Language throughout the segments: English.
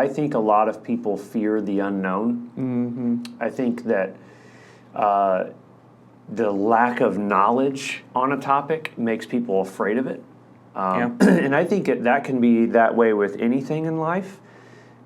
I think a lot of people fear the unknown. Mm-hmm. I think that the lack of knowledge on a topic makes people afraid of it. And I think that can be that way with anything in life.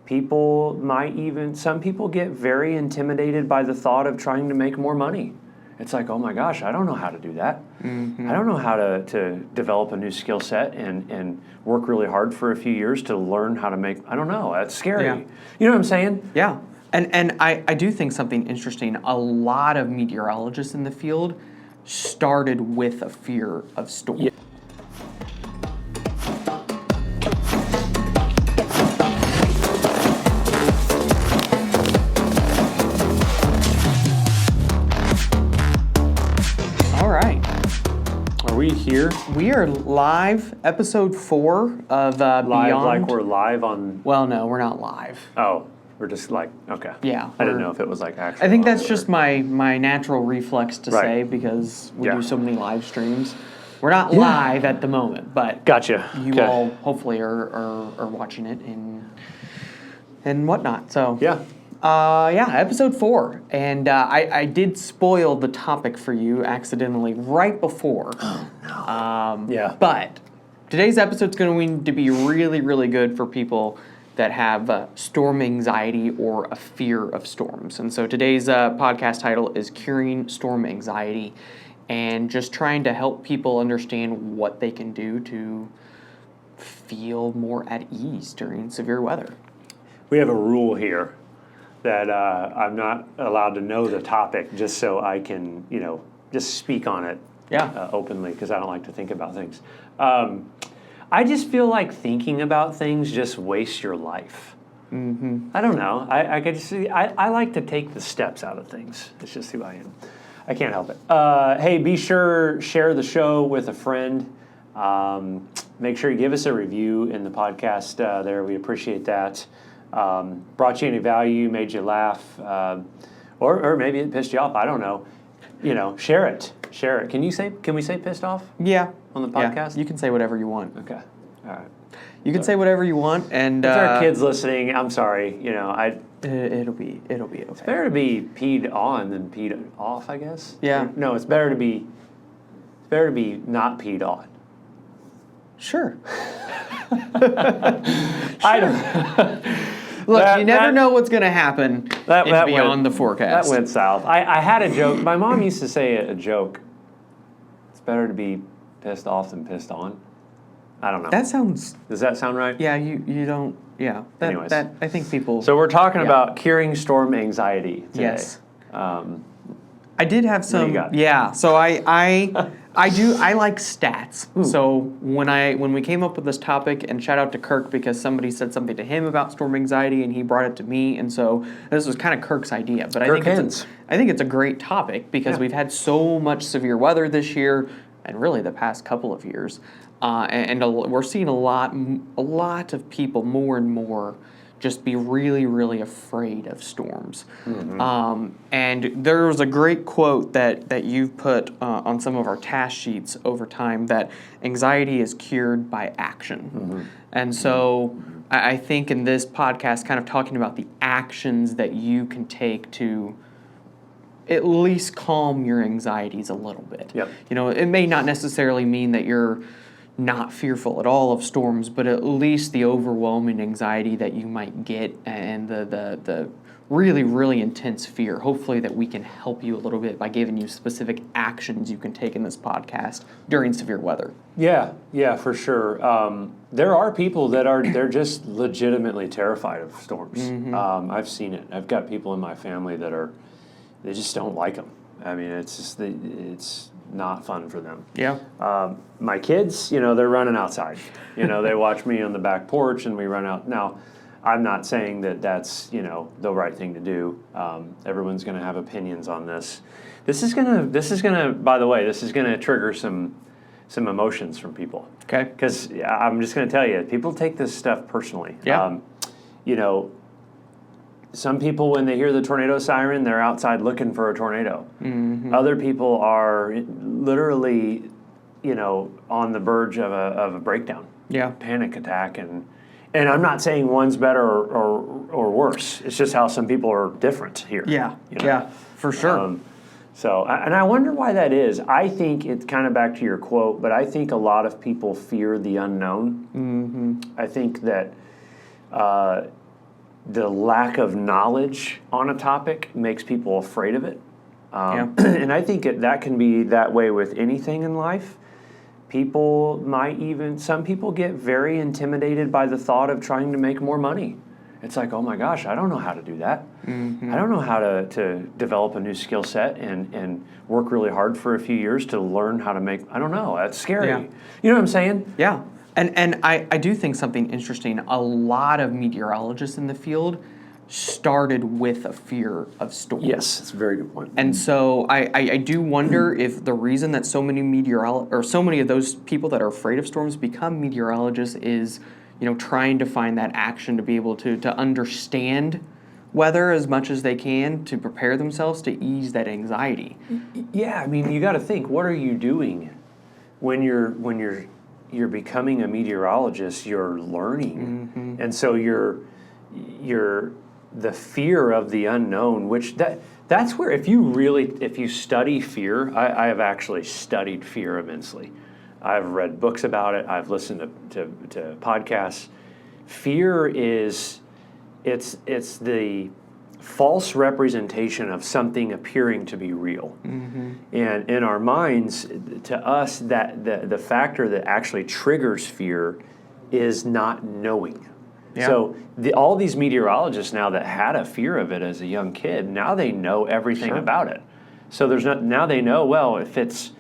Some people get very intimidated by the thought of trying to make more money. It's like, oh my gosh, I don't know how to do that. Mm-hmm. I don't know how to develop a new skill set and work really hard for a few years to learn how to make, I don't know, that's scary. Yeah. You know what I'm saying? Yeah. And I do think something interesting, a lot of meteorologists in the field started with a fear of storms. Yeah. All right. Are we here? We are live, episode 4 of Live, Beyond. like we're live on... Well, no, we're not live. Oh, we're just like, okay. Yeah. I didn't know if it was like actually. I think that's just my natural reflex to Right. say because we Yeah. do so many live streams. We're not live at the moment, but Gotcha. you all hopefully are watching it and whatnot. So Yeah. episode 4, and I did spoil the topic for you accidentally right before. Oh no. Yeah. But today's episode's going to be really, really good for people that have storm anxiety or a fear of storms. And so today's podcast title is Curing Storm Anxiety, and just trying to help people understand what they can do to feel more at ease during severe weather. We have a rule here that I'm not allowed to know the topic just so I can, just speak on it openly because I don't like to think about things. I just feel like thinking about things just wastes your life. Mm-hmm. I don't know. I like to take the steps out of things. It's just who I am. I can't help it. Hey, be sure share the show with a friend. Make sure you give us a review in the podcast there. We appreciate that. Brought you any value, made you laugh, or maybe it pissed you off. I don't know. Share it. Share it. Can we say pissed off? Yeah. On the podcast? Yeah. You can say whatever you want. Okay. All right. You can say whatever you want, and if there are kids listening, I'm sorry. it'll be okay. It's better to be peed on than peed off, I guess. Yeah. No, it's better to be not peed on. Sure. I don't. Look, you never know what's going to happen beyond the forecast. That went south. I had a joke. My mom used to say a joke. It's better to be pissed off than pissed on. I don't know. Does that sound right? Yeah, you don't. Yeah. Anyways. I think people. So we're talking about curing storm anxiety today. Yes. I did have some. What do you got? Yeah. So I like stats. Ooh. So when we came up with this topic, and shout out to Kirk because somebody said something to him about storm anxiety and he brought it to me, and so this was kind of Kirk's idea. But I think it's a great topic because we've had so much severe weather this year and really the past couple of years, and we're seeing a lot of people more and more just be really, really afraid of storms. Mm-hmm. And there was a great quote that you've put on some of our task sheets over time that anxiety is cured by action. Mm-hmm. And so I think in this podcast, kind of talking about the actions that you can take to at least calm your anxieties a little bit. Yep. It may not necessarily mean that you're not fearful at all of storms, but at least the overwhelming anxiety that you might get and the really, really intense fear. Hopefully that we can help you a little bit by giving you specific actions you can take in this podcast during severe weather. Yeah, for sure. There are people they're just legitimately terrified of storms. Mm-hmm. I've seen it. I've got people in my family they just don't like them. I mean, it's not fun for them. Yeah. My kids, they're running outside. They watch me on the back porch and we run out. Now, I'm not saying that that's, the right thing to do. Everyone's going to have opinions on this. This is going to trigger some emotions from people. Okay. Because I'm just going to tell you, people take this stuff personally. Yeah. Some people, when they hear the tornado siren, they're outside looking for a tornado. Mm-hmm. Other people are literally, on the verge of a breakdown, panic attack, and And I'm not saying one's better or worse. It's just how some people are different here. Yeah, you know? yeah, for sure. And I wonder why that is. I think it's kind of back to your quote, but I think a lot of people fear the unknown. Mm-hmm. I think that the lack of knowledge on a topic makes people afraid of it. And I think that can be that way with anything in life. Some people get very intimidated by the thought of trying to make more money. It's like, oh my gosh, I don't know how to do that. Mm-hmm. I don't know how to develop a new skill set and work really hard for a few years to learn how to I don't know, that's scary. Yeah. You know what I'm saying? Yeah, and I do think something interesting, a lot of meteorologists in the field started with a fear of storms. Yes, that's a very good point. And so I do wonder if the reason that so many of those people that are afraid of storms become meteorologists is, trying to find that action to be able to understand weather as much as they can to prepare themselves to ease that anxiety. Yeah, I mean, you got to think, what are you doing when you're becoming a meteorologist? You're learning, mm-hmm. and so you're the fear of the unknown, which that's where if you study fear, I have actually studied fear immensely. I've read books about it. I've listened to podcasts. Fear it's the false representation of something appearing to be real. Mm-hmm. And in our minds, to us, that the factor that actually triggers fear is not knowing. Yeah. So all these meteorologists now that had a fear of it as a young kid, now they know everything about it. So now they know, well, if it's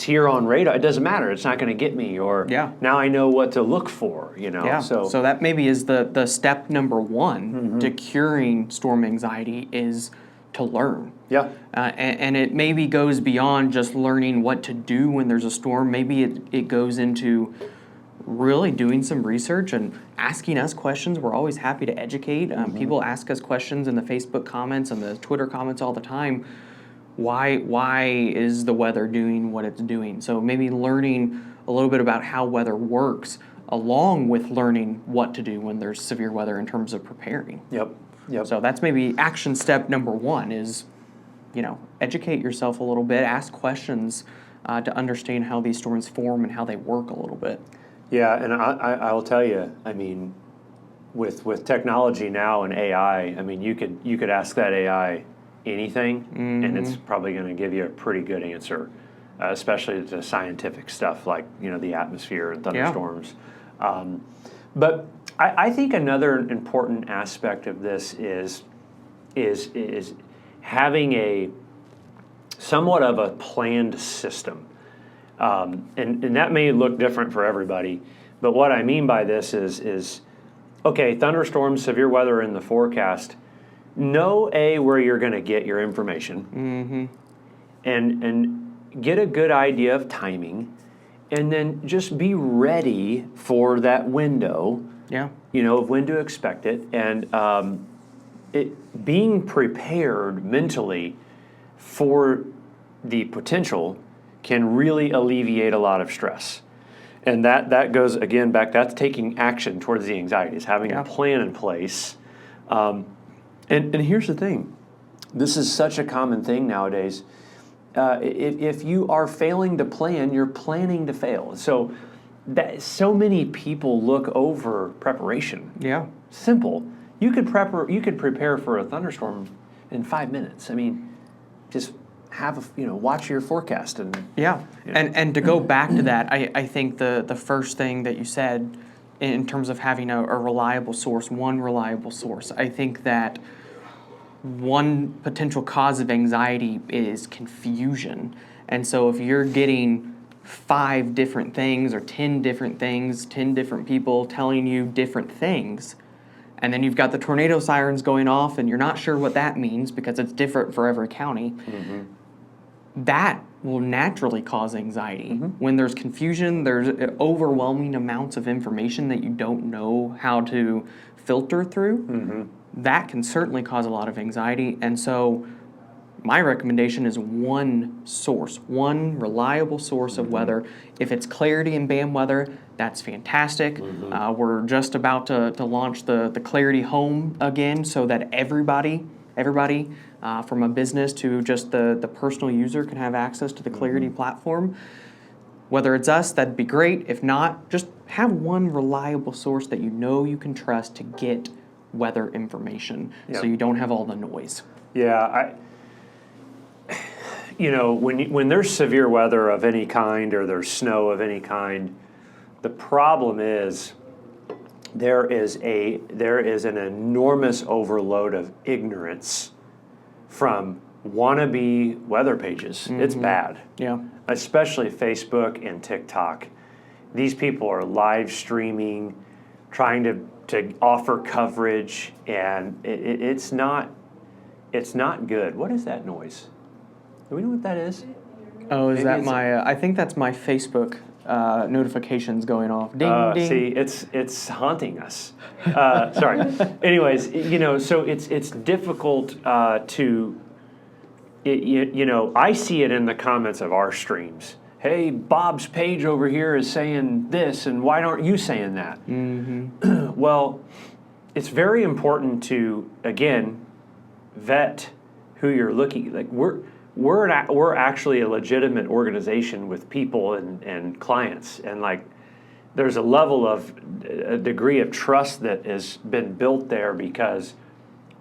here on radar, it doesn't matter. It's not going to get me. Or now I know what to look for. Yeah. So that maybe is the step number one mm-hmm. to curing storm anxiety is to learn. Yeah. And it maybe goes beyond just learning what to do when there's a storm. Maybe it goes into really doing some research and asking us questions. We're always happy to educate. Mm-hmm. People ask us questions in the Facebook comments and the Twitter comments all the time. Why is the weather doing what it's doing? So maybe learning a little bit about how weather works along with learning what to do when there's severe weather in terms of preparing. Yep. So that's maybe action step number one is, educate yourself a little bit, ask questions to understand how these storms form and how they work a little bit. Yeah, and I will tell you, I mean, with technology now and AI, I mean, you could ask that AI anything, mm-hmm. and it's probably going to give you a pretty good answer, especially to scientific stuff like the atmosphere and thunderstorms. Yeah. But I think another important aspect of this is having a somewhat of a planned system. And that may look different for everybody, but what I mean by this is okay, thunderstorms, severe weather in the forecast. Know where you're going to get your information, mm-hmm. and get a good idea of timing, and then just be ready for that window. Yeah, of when to expect it, and being prepared mentally for the potential can really alleviate a lot of stress. And that goes, again, back, that's taking action towards the anxieties, having a plan in place. And here's the thing. This is such a common thing nowadays. If you are failing to plan, you're planning to fail. So many people look over preparation. Yeah. Simple. You could prepare for a thunderstorm in 5 minutes. I mean, just watch your forecast and and to go back to that, I think the first thing that you said in terms of having a reliable source, I think that one potential cause of anxiety is confusion. And so if you're getting 5 different things or 10 different things, 10 different people telling you different things, and then you've got the tornado sirens going off and you're not sure what that means because it's different for every county, mm-hmm. that will naturally cause anxiety. Mm-hmm. When there's confusion, there's overwhelming amounts of information that you don't know how to filter through. Mm-hmm. That can certainly cause a lot of anxiety. And so my recommendation is one source, one reliable source of weather. If it's Clarity and BAM Weather, that's fantastic. We're just about to launch the Clarity Home again, so that everybody from a business to just the personal user can have access to the Clarity platform. Whether it's us, that'd be great. If not, just have one reliable source that you know you can trust to get weather information, so you don't have all the noise. Yeah, when there's severe weather of any kind or there's snow of any kind, the problem is there is an enormous overload of ignorance from wannabe weather pages. It's bad. Yeah. Especially Facebook and TikTok. These people are live streaming, trying to offer coverage, and it's not good. What is that noise? Do we know what that is? Oh, is Maybe that it's my? I think that's my Facebook notifications going off. Ding ding. See, it's haunting us. Sorry. Anyways, so it's difficult to. I see it in the comments of our streams. Hey, Bob's page over here is saying this, and why aren't you saying that? Well, it's very important to, again, vet who you're looking. Like we're actually a legitimate organization with people and clients, and like there's a level of a degree of trust that has been built there because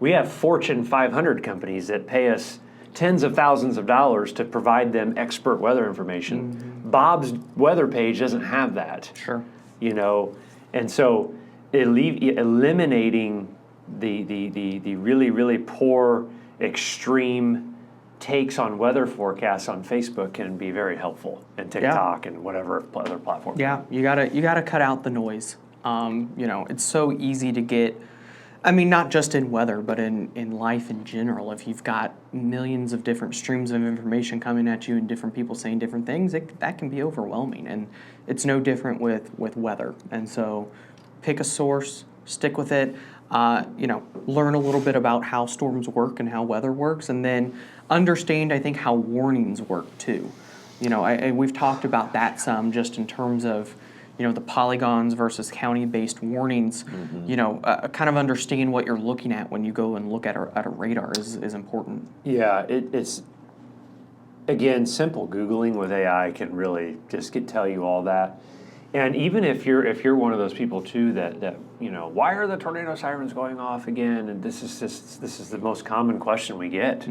we have Fortune 500 companies that pay us tens of thousands of dollars to provide them expert weather information. Bob's weather page doesn't have that. Sure. And so eliminating the really, really poor, extreme takes on weather forecasts on Facebook can be very helpful, and TikTok and whatever other platform. Yeah, you gotta cut out the noise. It's so easy to get. I mean, not just in weather, but in life in general. If you've got millions of different streams of information coming at you and different people saying different things, that can be overwhelming. And it's no different with weather. And so pick a source, stick with it, learn a little bit about how storms work and how weather works, and then understand, I think, how warnings work too. We've talked about that some just in terms of the polygons versus county-based warnings, kind of understand what you're looking at when you go and look at a radar is important. Yeah, it's, again, simple Googling with AI can really just tell you all that. And even if you're one of those people too that why are the tornado sirens going off again? And this is the most common question we get.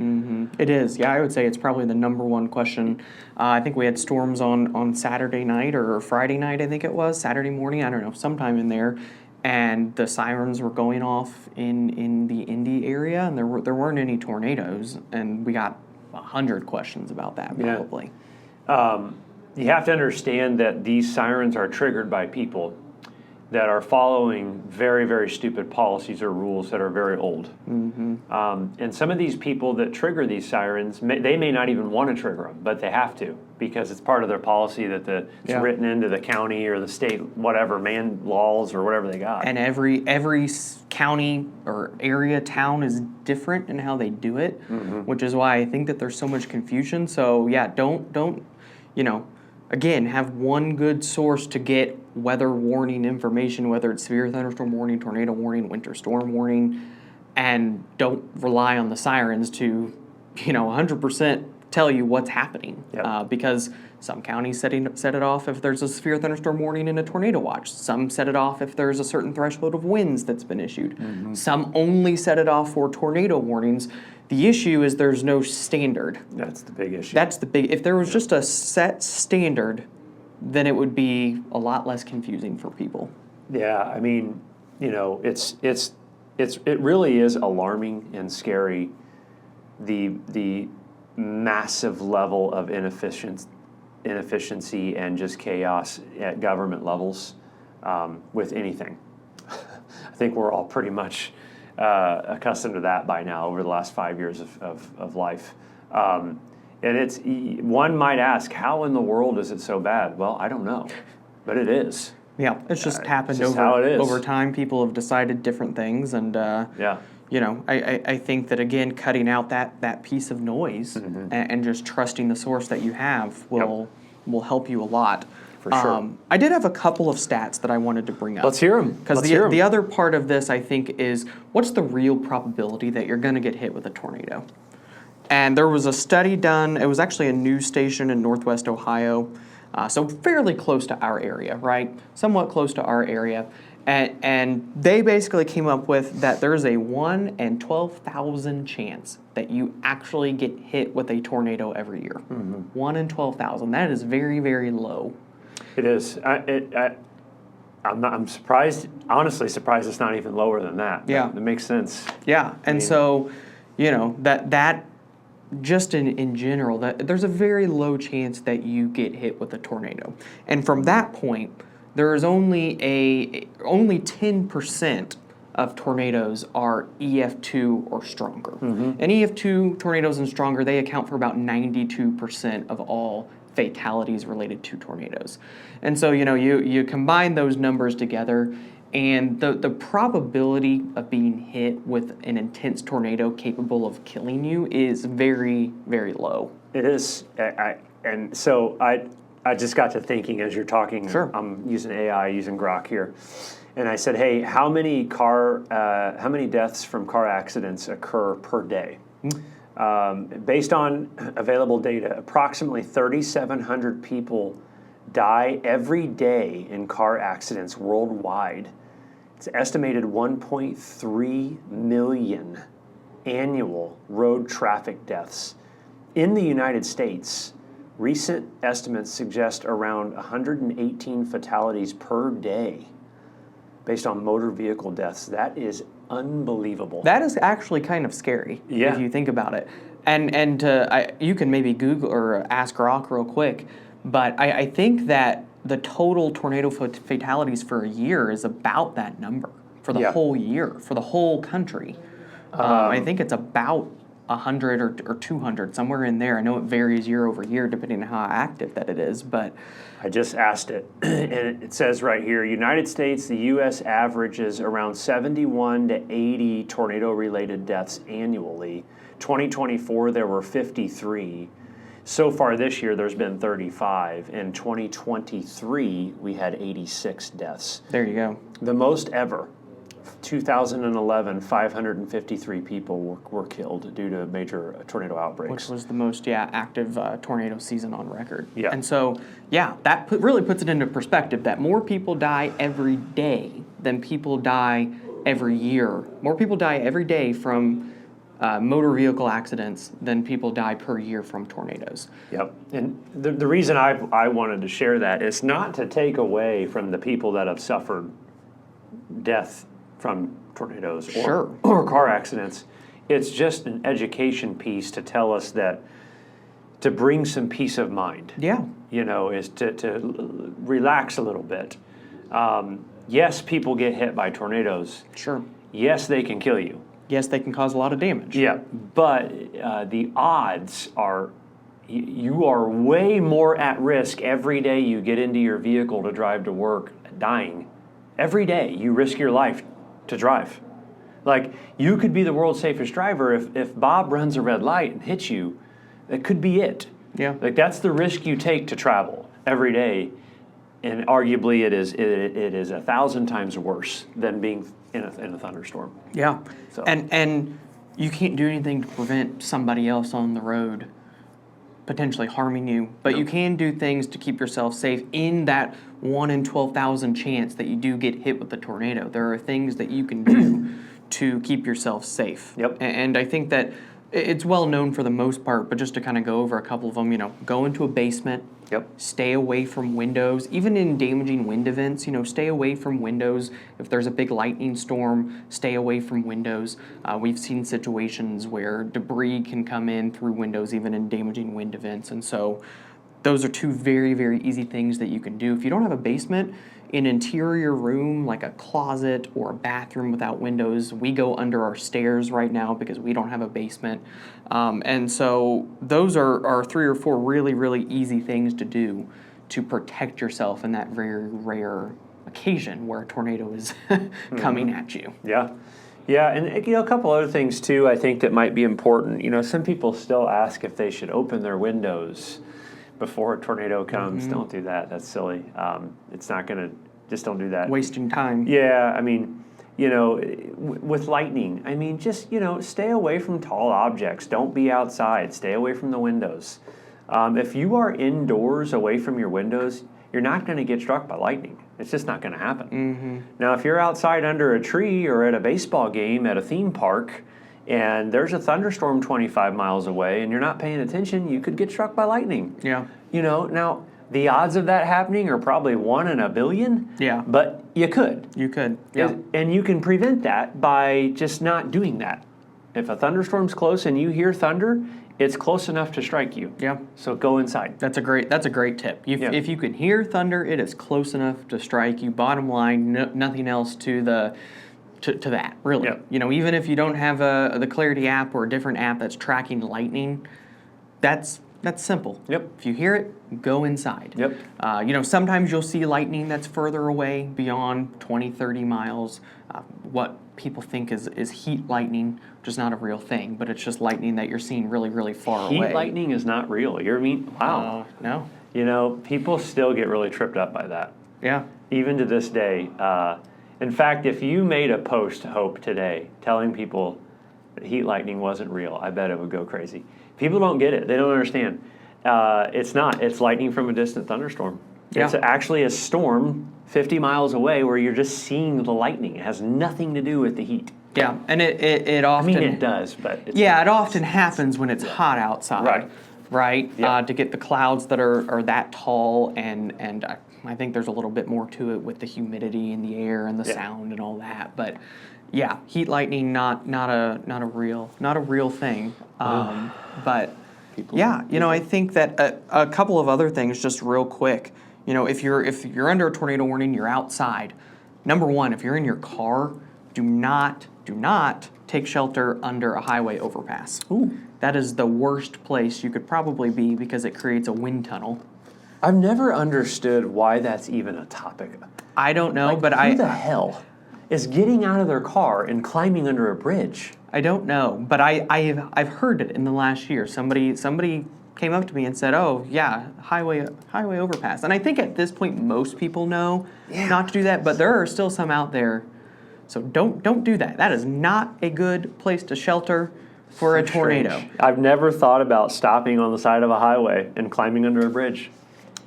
It is. Yeah, I would say it's probably the number one question. I think we had storms on Saturday night or Friday night. I think it was Saturday morning. I don't know, sometime in there, and the sirens were going off in the Indy area, and there weren't any tornadoes, and we got 100 questions about that probably. You have to understand that these sirens are triggered by people that are following very, very stupid policies or rules that are very old. And some of these people that trigger these sirens, they may not even want to trigger them, but they have to because it's part of their policy that it's written into the county or the state, whatever, laws or whatever they got. And every county or area, town is different in how they do it, which is why I think that there's so much confusion. So yeah, don't again, have one good source to get weather warning information, whether it's severe thunderstorm warning, tornado warning, winter storm warning, and don't rely on the sirens to, 100% tell you what's happening. Because some counties set it off if there's a severe thunderstorm warning and a tornado watch. Some set it off if there's a certain threshold of winds that's been issued. Some only set it off for tornado warnings. The issue is there's no standard. That's the big issue. If there was just a set standard, then it would be a lot less confusing for people. Yeah, I mean, it really is alarming and scary, the massive level of inefficiency and just chaos at government levels with anything. I think we're all pretty much accustomed to that by now over the last 5 years of life. And one might ask, how in the world is it so bad? Well, I don't know, but it is. Yeah, it's just happened just how it is. over time. People have decided different things, and you know, I think that again, cutting out that piece of noise and just trusting the source that you have will help you a lot. For sure. I did have a couple of stats that I wanted to bring up. Let's hear them. Because the other part of this, I think, is what's the real probability that you're going to get hit with a tornado? And there was a study done. It was actually a news station in Northwest Ohio, so fairly close to our area, right? Somewhat close to our area. And they basically came up with that there's a 1 in 12,000 chance that you actually get hit with a tornado every year. 1 in 12,000. That is very, very low. It is. I'm surprised, honestly surprised it's not even lower than that. Yeah. That makes sense. Yeah, and so, you know, that just in general, that there's a very low chance that you get hit with a tornado. And from that point, there is only 10% of tornadoes are EF2 or stronger. And EF2 tornadoes and stronger, they account for about 92% of all fatalities related to tornadoes. And so, you know, you combine those numbers together, and the probability of being hit with an intense tornado capable of killing you is very, very low. It is. And so I just got to thinking as you're talking. Sure. I'm using AI, using Grok here. And I said, hey, how many deaths from car accidents occur per day? Based on available data, approximately 3,700 people die every day in car accidents worldwide. It's estimated 1.3 million annual road traffic deaths. In the United States, recent estimates suggest around 118 fatalities per day based on motor vehicle deaths. That is unbelievable. That is actually kind of scary if you think about it. And you can maybe Google or ask Grok real quick, but I think that the total tornado fatalities for a year is about that number for the whole year, for the whole country. I think it's about 100 or 200, somewhere in there. I know it varies year over year depending on how active that it is, but I just asked it, and it says right here, United States, the U.S. averages around 71 to 80 tornado-related deaths annually. 2024, there were 53. So far this year, there's been 35. In 2023, we had 86 deaths. there you go. The most ever. 2011, 553 people were killed due to major tornado outbreaks. Which was the most, active tornado season on record. Yeah. And so, that really puts it into perspective that more people die every day than people die every year. More people die every day from motor vehicle accidents than people die per year from tornadoes. Yep. And the reason I wanted to share that is not to take away from the people that have suffered death from tornadoes or car accidents. It's just an education piece to tell us that to bring some peace of mind. Yeah. You know, is to relax a little bit. Yes, people get hit by tornadoes. Sure. Yes, they can kill you. Yes, they can cause a lot of damage. Yeah, but the odds are you are way more at risk every day you get into your vehicle to drive to work dying. Every day you risk your life to drive. Like, you could be the world's safest driver if Bob runs a red light and hits you. That could be it. Yeah. Like, that's the risk you take to travel every day, and arguably it is 1,000 times worse than being in a thunderstorm. Yeah. So. And you can't do anything to prevent somebody else on the road potentially harming you, but you can do things to keep yourself safe in that 1 in 12,000 chance that you do get hit with a tornado. There are things that you can do to keep yourself safe. Yep. And I think that it's well known for the most part, but just to kind of go over a couple of them, go into a basement. Yep. Stay away from windows, even in damaging wind events, stay away from windows. If there's a big lightning storm, stay away from windows. We've seen situations where debris can come in through windows, even in damaging wind events. And so those are two very, very easy things that you can do. If you don't have a basement, an interior room like a closet or a bathroom without windows, we go under our stairs right now because we don't have a basement. And so those are 3 or 4 really, really easy things to do to protect yourself in that very rare occasion where a tornado is coming at you. Yeah. Yeah, and a couple other things too I think that might be important. Some people still ask if they should open their windows before a tornado comes. Don't do that. That's silly. It's not going to, just don't do that. Wasting time. Yeah, I mean, with lightning, I mean, just, stay away from tall objects. Don't be outside. Stay away from the windows. If you are indoors away from your windows, you're not going to get struck by lightning. It's just not going to happen. Now, if you're outside under a tree or at a baseball game at a theme park and there's a thunderstorm 25 miles away and you're not paying attention, you could get struck by lightning. Yeah. Now, the odds of that happening are probably 1 in a billion. Yeah. But you could. You could. Yeah. And you can prevent that by just not doing that. If a thunderstorm's close and you hear thunder, it's close enough to strike you. Yeah. So go inside. That's a great tip. If you can hear thunder, it is close enough to strike you. Bottom line, nothing else to that, really. Yep. Even if you don't have the Clarity app or a different app that's tracking lightning, that's simple. Yep. If you hear it, go inside. Yep. Sometimes you'll see lightning that's further away, beyond 20, 30 miles. What people think is heat lightning, which is not a real thing, but it's just lightning that you're seeing really, really far away. Heat lightning is not real. Wow. No. People still get really tripped up by that. Yeah. Even to this day. In fact, if you made a post, Hope, today telling people that heat lightning wasn't real, I bet it would go crazy. People don't get it. They don't understand. It's not. It's lightning from a distant thunderstorm. Yeah. It's actually a storm 50 miles away where you're just seeing the lightning. It has nothing to do with the heat. Yeah, and it often... I mean, it does, but... it often happens when it's hot outside. Right? Yeah. To get the clouds that are that tall, and I think there's a little bit more to it with the humidity in the air and the sound and all that. But yeah, heat lightning not a real thing. But I think that a couple of other things just real quick. If you're under a tornado warning, you're outside. Number one, if you're in your car, do not take shelter under a highway overpass. Ooh. That is the worst place you could probably be because it creates a wind tunnel. I've never understood why that's even a topic. I don't know, but who the hell is getting out of their car and climbing under a bridge? I don't know, but I've heard it in the last year. Somebody came up to me and said, "Oh yeah, highway overpass." And I think at this point most people know not to do that, but there are still some out there. So don't do that. That is not a good place to shelter for a tornado. Strange. I've never thought about stopping on the side of a highway and climbing under a bridge.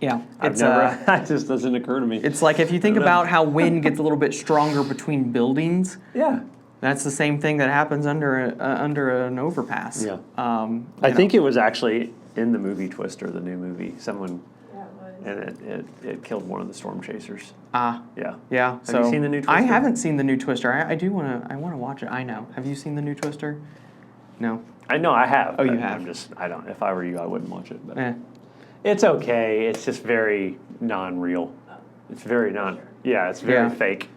Yeah, That just doesn't occur to me. It's like if you think about how wind gets a little bit stronger between buildings. Yeah. That's the same thing that happens under an overpass. Yeah. I think it was actually in the movie Twister, the new movie. Someone, and it killed one of the storm chasers. Yeah. Have you seen the new Twister? I haven't seen the new Twister. I want to watch it. I know. Have you seen the new Twister? No. I know I have. Oh, you have. I don't. If I were you, I wouldn't watch it. But it's okay. It's just very non-real. It's very it's very fake.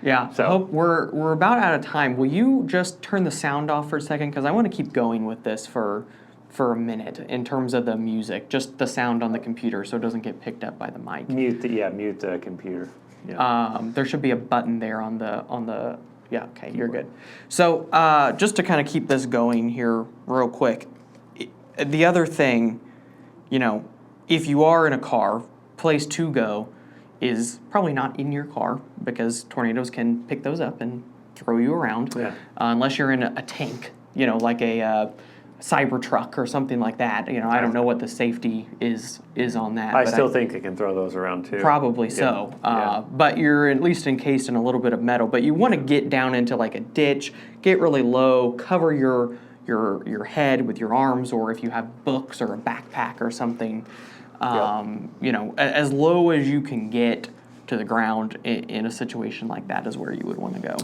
Yeah. So Hope, we're about out of time. Will you just turn the sound off for a second? Because I want to keep going with this for a minute in terms of the music, just the sound on the computer, so it doesn't get picked up by the mic. Mute the computer. Yeah. There should be a button there on the. Yeah. Okay. You're good. So just to kind of keep this going here, real quick, the other thing, if you are in a car, place to go is probably not in your car because tornadoes can pick those up and throw you around. Yeah. Unless you're in a tank, like a Cybertruck or something like that. I don't know what the safety is on that. I still think they can throw those around too. Probably so. But you're at least encased in a little bit of metal. But you want to get down into like a ditch, get really low, cover your head with your arms, or if you have books or a backpack or something, as low as you can get to the ground in a situation like that is where you would want to go.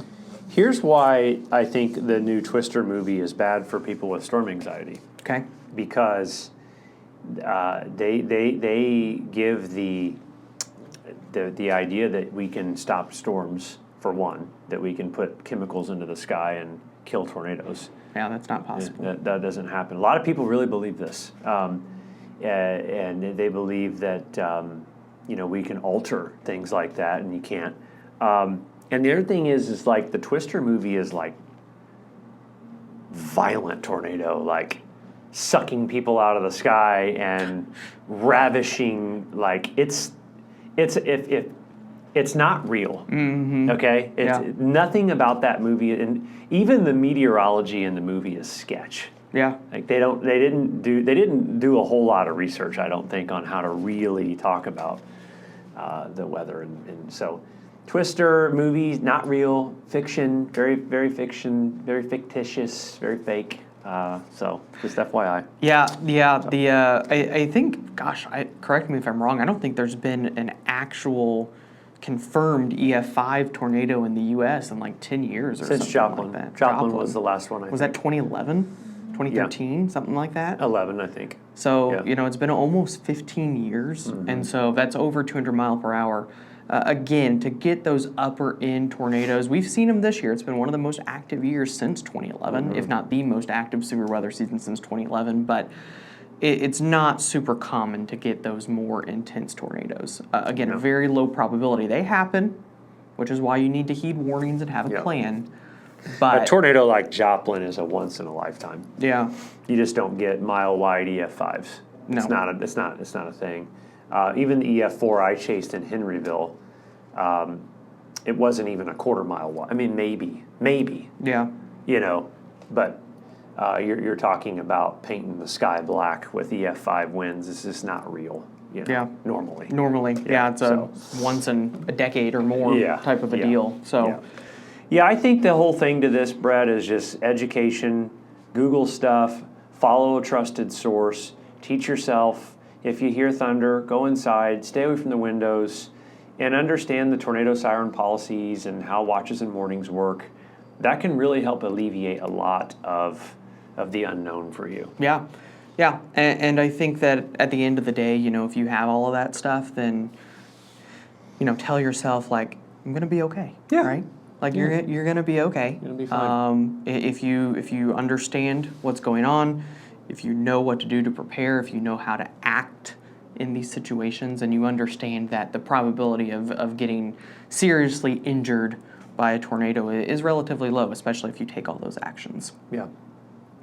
Here's why I think the new Twister movie is bad for people with storm anxiety. Okay. Because they give the idea that we can stop storms, for one, that we can put chemicals into the sky and kill tornadoes. Yeah, that's not possible. That doesn't happen. A lot of people really believe this. And they believe that we can alter things like that, and you can't. And the other thing is like the Twister movie is like violent tornado, like sucking people out of the sky and ravishing. Like it's not real. Mm-hmm. Okay, nothing about that movie, and even the meteorology in the movie is sketch. Yeah. Like they didn't do a whole lot of research, I don't think, on how to really talk about the weather, and so Twister movie, not real, fiction, very very fiction, very fictitious, very fake. So just FYI. Yeah. I think, gosh, correct me if I'm wrong. I don't think there's been an actual confirmed EF5 tornado in the U.S. in like 10 years or Since something Joplin. like that. Joplin was the last one. Was that 2011, 2013, something like that? 11, I think. So it's been almost 15 years, and so that's over 200 mile per hour. Again, to get those upper end tornadoes, we've seen them this year. It's been one of the most active years since 2011, if not the most active severe weather season since 2011. But it's not super common to get those more intense tornadoes. Again, a very low probability. They happen, which is why you need to heed warnings and have a plan. But a tornado like Joplin is a once in a lifetime. Yeah, you just don't get mile wide EF5s. No, it's not a thing. Even the EF4 I chased in Henryville, it wasn't even a quarter mile wide. I mean, maybe. Yeah. But you're talking about painting the sky black with EF5 winds. This is not real. Normally. Yeah, it's a once in a decade or more type of a deal. So. Yeah, I think the whole thing to this, Brett, is just education, Google stuff, follow a trusted source, teach yourself. If you hear thunder, go inside, stay away from the windows, and understand the tornado siren policies and how watches and warnings work. That can really help alleviate a lot of the unknown for you. Yeah, and I think that at the end of the day, if you have all of that stuff, then, tell yourself, like, I'm going to be okay, right? Like, you're going to be okay. You're going to be fine. If you understand what's going on, if you know what to do to prepare, if you know how to act in these situations, and you understand that the probability of getting seriously injured by a tornado is relatively low, especially if you take all those actions. Yeah.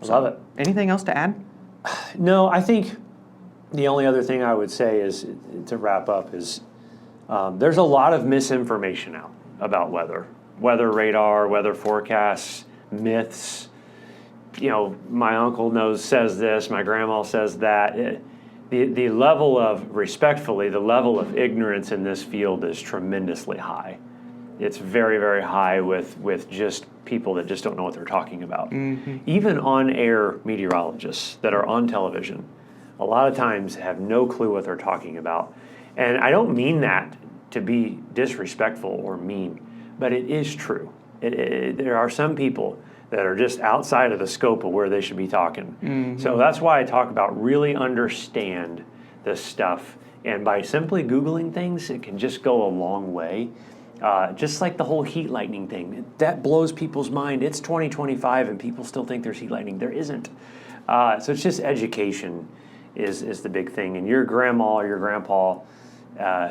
Love it. Anything else to add? No, I think the only other thing I would say is, to wrap up, is there's a lot of misinformation out about weather radar, weather forecasts, myths. My uncle says this, my grandma says that. The level of ignorance in this field is tremendously high. It's very, very high with just people that just don't know what they're talking about. Mm-hmm. Even on-air meteorologists that are on television, a lot of times have no clue what they're talking about. And I don't mean that to be disrespectful or mean, but it is true. There are some people that are just outside of the scope of where they should be talking. Mm-hmm. So that's why I talk about really understand this stuff. And by simply Googling things, it can just go a long way. Just like the whole heat lightning thing. That blows people's mind. It's 2025 and people still think there's heat lightning. There isn't. So it's just education is the big thing. And your grandma or your grandpa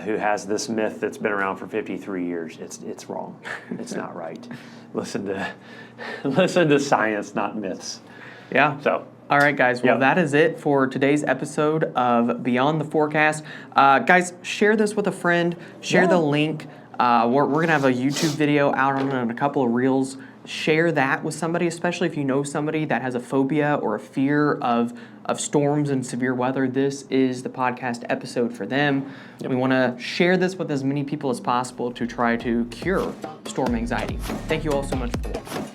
who has this myth that's been around for 53 years, it's wrong. It's not right. Listen to science, not myths. Yeah. So. All right, guys. Well, that is it for today's episode of Beyond the Forecast. Guys, share this with a friend. Share the link. We're going to have a YouTube video out on it and a couple of reels. Share that with somebody, especially if you know somebody that has a phobia or a fear of storms and severe weather. This is the podcast episode for them. Yep. We want to share this with as many people as possible to try to cure storm anxiety. Thank you all so much for watching.